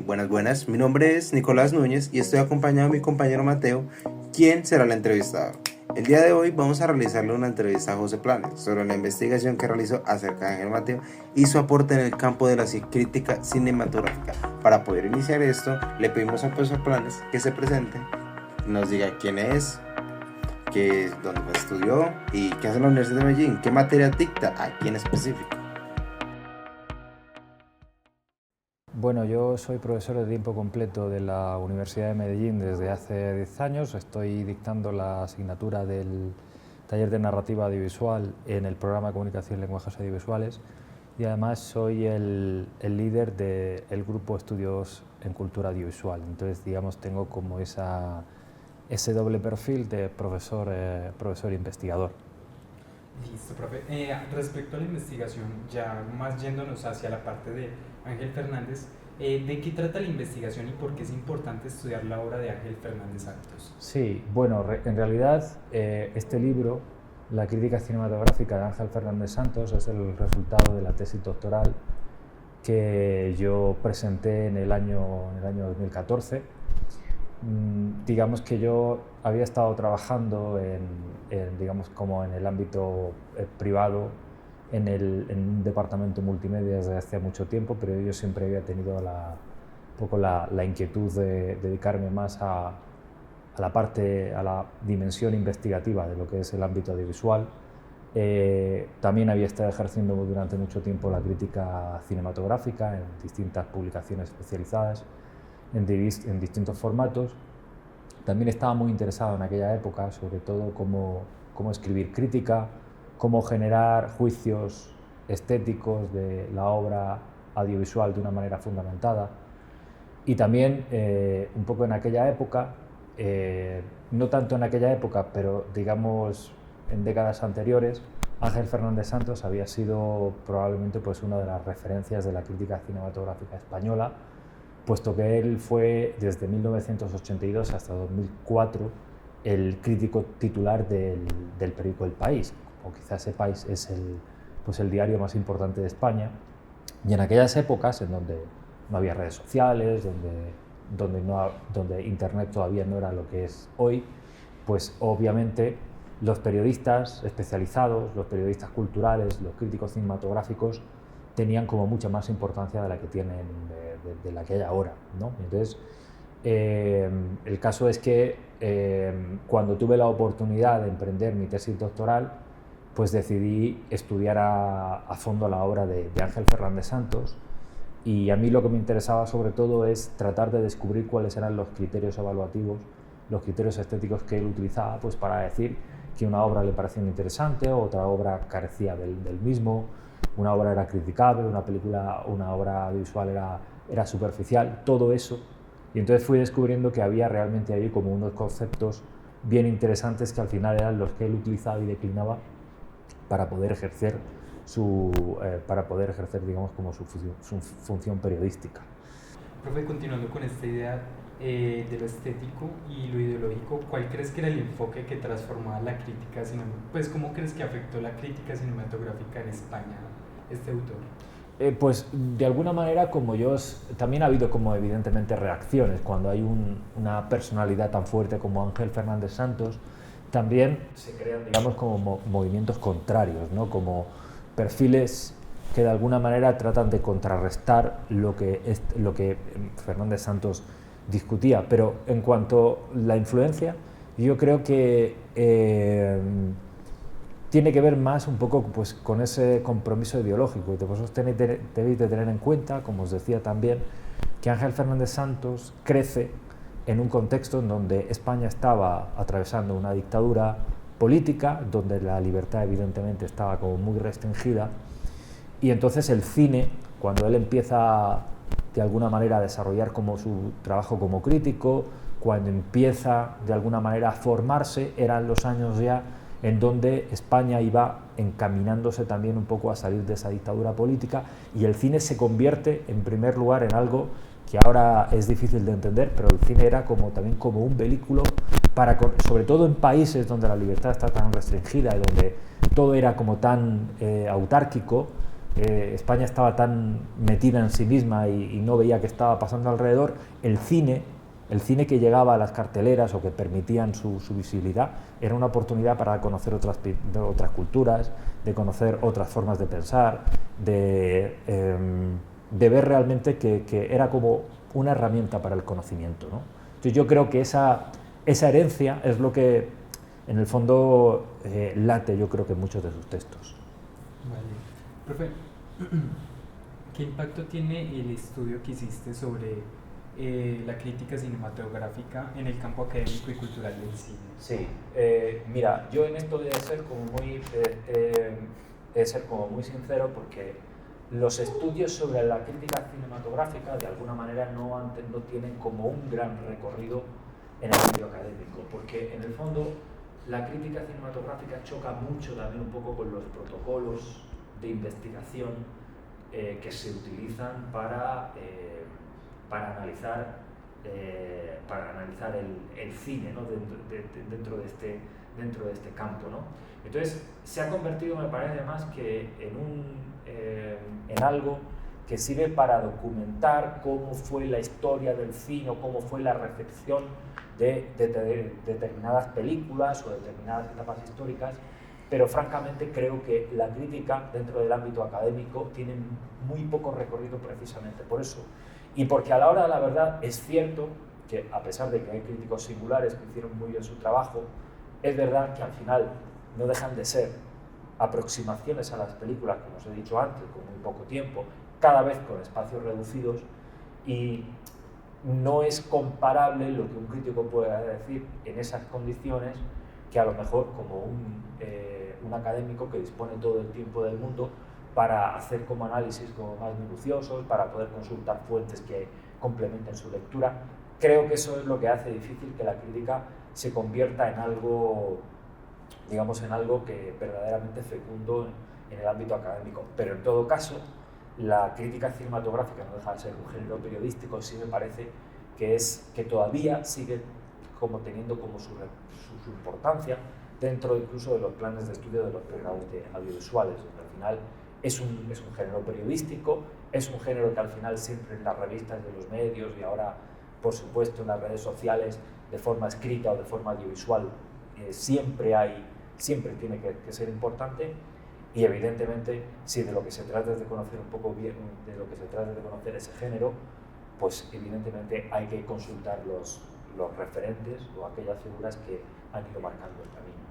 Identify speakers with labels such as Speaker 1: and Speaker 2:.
Speaker 1: Buenas, buenas. Mi nombre es Nicolás Núñez y estoy acompañado de mi compañero Mateo, quien será el entrevistador. El día de hoy vamos a realizarle una entrevista a José Planes sobre la investigación que realizó acerca de Ángel Mateo y su aporte en el campo de la crítica cinematográfica. Para poder iniciar esto, le pedimos a José Planes que se presente, nos diga quién es, dónde estudió y qué hace en la Universidad de Medellín, qué materia dicta aquí en específico.
Speaker 2: Bueno, yo soy profesor de tiempo completo de la Universidad de Medellín desde hace 10 años. Estoy dictando la asignatura del taller de narrativa audiovisual en el programa de comunicación y lenguajes audiovisuales y además soy el líder del grupo de estudios en cultura audiovisual. Entonces, digamos, tengo como ese doble perfil de profesor e investigador.
Speaker 3: Listo, profe. Respecto a la investigación, ya más yéndonos hacia la parte de Ángel Fernández, ¿de qué trata la investigación y por qué es importante estudiar la obra de Ángel Fernández Santos?
Speaker 2: Sí, bueno, en realidad este libro, La crítica cinematográfica de Ángel Fernández Santos, es el resultado de la tesis doctoral que yo presenté en el año 2014. Digamos que yo había estado trabajando digamos, como en el ámbito privado, en un departamento multimedia desde hace mucho tiempo, pero yo siempre había tenido un poco la inquietud de dedicarme más a la dimensión investigativa de lo que es el ámbito audiovisual. También había estado ejerciendo durante mucho tiempo la crítica cinematográfica en distintas publicaciones especializadas, en distintos formatos. También estaba muy interesado en aquella época, sobre todo cómo escribir crítica, cómo generar juicios estéticos de la obra audiovisual de una manera fundamentada. Y también un poco en aquella época, no tanto en aquella época, pero digamos en décadas anteriores, Ángel Fernández Santos había sido probablemente pues, una de las referencias de la crítica cinematográfica española, puesto que él fue desde 1982 hasta 2004 el crítico titular del periódico El País, o quizás sepáis es el diario más importante de España, y en aquellas épocas en donde no había redes sociales, donde Internet todavía no era lo que es hoy, pues obviamente los periodistas especializados, los periodistas culturales, los críticos cinematográficos tenían como mucha más importancia de la que tienen de la que hay ahora, ¿no? Entonces, el caso es que cuando tuve la oportunidad de emprender mi tesis doctoral, pues decidí estudiar a fondo la obra de Ángel Fernández Santos, y a mí lo que me interesaba sobre todo es tratar de descubrir cuáles eran los criterios evaluativos, los criterios estéticos que él utilizaba pues, para decir que una obra le parecía interesante, otra obra carecía del mismo, una obra era criticable, una obra audiovisual era superficial, todo eso. Y entonces fui descubriendo que había realmente ahí como unos conceptos bien interesantes que al final eran los que él utilizaba y declinaba para poder ejercer digamos, como su función periodística.
Speaker 3: Profe, continuando con esta idea de lo estético y lo ideológico, ¿cuál crees que era el enfoque que transformaba la crítica cinematográfica? Pues, ¿cómo crees que afectó la crítica cinematográfica en España este autor?
Speaker 2: Pues de alguna manera, también ha habido como evidentemente reacciones cuando hay una personalidad tan fuerte como Ángel Fernández Santos, también se crean, digamos, como movimientos contrarios, ¿no? Como perfiles que de alguna manera tratan de contrarrestar lo que Fernández Santos discutía. Pero en cuanto a la influencia, yo creo que tiene que ver más un poco pues, con ese compromiso ideológico. Y vosotros debéis de tener en cuenta, como os decía también, que Ángel Fernández Santos crece en un contexto en donde España estaba atravesando una dictadura política, donde la libertad evidentemente estaba como muy restringida, y entonces el cine, cuando él empieza de alguna manera a desarrollar como su trabajo como crítico, cuando empieza de alguna manera a formarse, eran los años ya en donde España iba encaminándose también un poco a salir de esa dictadura política, y el cine se convierte en primer lugar en algo que ahora es difícil de entender, pero el cine era también como un vehículo sobre todo en países donde la libertad está tan restringida y donde todo era como tan autárquico, España estaba tan metida en sí misma y no veía qué estaba pasando alrededor, el cine que llegaba a las carteleras o que permitían su visibilidad, era una oportunidad para conocer otras culturas, de conocer otras formas de pensar, de ver realmente que era como una herramienta para el conocimiento, ¿no? Entonces yo creo que esa herencia es lo que en el fondo late, yo creo que en muchos de sus textos.
Speaker 3: Vale. Profe, ¿qué impacto tiene el estudio que hiciste sobre la crítica cinematográfica en el campo académico y cultural del cine?
Speaker 2: Sí, mira, yo en esto he de ser como muy sincero, porque los estudios sobre la crítica cinematográfica de alguna manera no tienen como un gran recorrido en el ámbito académico, porque en el fondo la crítica cinematográfica choca mucho también un poco con los protocolos de investigación que se utilizan para analizar el cine, ¿no? dentro de este campo, ¿no? Entonces se ha convertido, me parece, más que en algo que sirve para documentar cómo fue la historia del cine o cómo fue la recepción de determinadas películas o determinadas etapas históricas, pero francamente creo que la crítica dentro del ámbito académico tiene muy poco recorrido precisamente por eso. Y porque a la hora de la verdad es cierto que, a pesar de que hay críticos singulares que hicieron muy bien su trabajo, es verdad que al final no dejan de ser aproximaciones a las películas, como os he dicho antes, con muy poco tiempo, cada vez con espacios reducidos, y no es comparable lo que un crítico pueda decir en esas condiciones que a lo mejor como un académico que dispone todo el tiempo del mundo para hacer como análisis como más minuciosos, para poder consultar fuentes que complementen su lectura. Creo que eso es lo que hace difícil que la crítica se convierta en algo, digamos, en algo que verdaderamente fecundo en el ámbito académico. Pero en todo caso, la crítica cinematográfica no deja de ser un género periodístico, sí me parece que todavía sigue como teniendo como su importancia dentro incluso de los planes de estudio de los pregrados de audiovisuales, donde al final es un género periodístico, es un género que al final siempre en las revistas de los medios y ahora, por supuesto, en las redes sociales, de forma escrita o de forma audiovisual, siempre tiene que ser importante. Y evidentemente, si de lo que se trata es de conocer un poco bien, de lo que se trata es de conocer ese género, pues evidentemente hay que consultar los referentes o aquellas figuras que han ido marcando el camino.